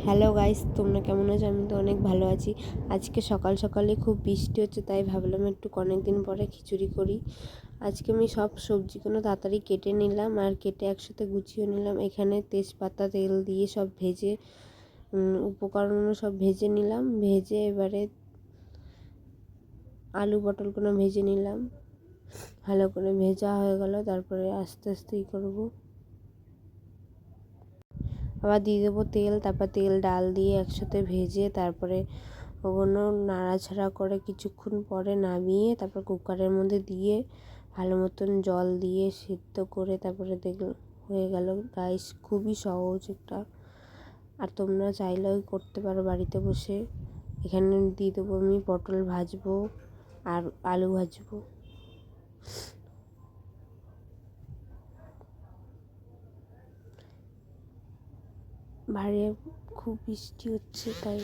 Hello guys, তোমরা কেমন আছো? আমি তো অনেক ভালো আছি। আজকে সকাল সকালে খুব বৃষ্টি হচ্ছে, তাই ভাবলাম একটু অনেক দিন পরে খিচুড়ি করি। আজকে আমি সব সবজিগুলো তাড়াতাড়ি কেটে নিলাম আর কেটে একসাথে গুছিয়ে নিলাম। এখানে তেজপাতা তেল দিয়ে সব ভেজে উপকরণগুলো সব ভেজে নিলাম। ভেজে এবারে আলু পটলগুলো ভেজে নিলাম। ভালো করে ভেজা হয়ে গেল, তারপরে আস্তে আস্তে করবো। আবার দিয়ে দেবো তেল, তারপর তেল ডাল দিয়ে একসাথে ভেজে তারপরে ওগুলো নাড়াচাড়া করে কিছুক্ষণ পরে নামিয়ে তারপর কুকারের মধ্যে দিয়ে ভালো মতন জল দিয়ে সিদ্ধ করে তারপরে হয়ে গেল গাইস। খুবই সহজ একটা, আর তোমরা চাইলেও করতে পারো বাড়িতে বসে। এখানে দিয়ে দেবো আমি পটল ভাজবো আর আলু ভাজবো। বাইরে খুব বৃষ্টি হচ্ছে তাই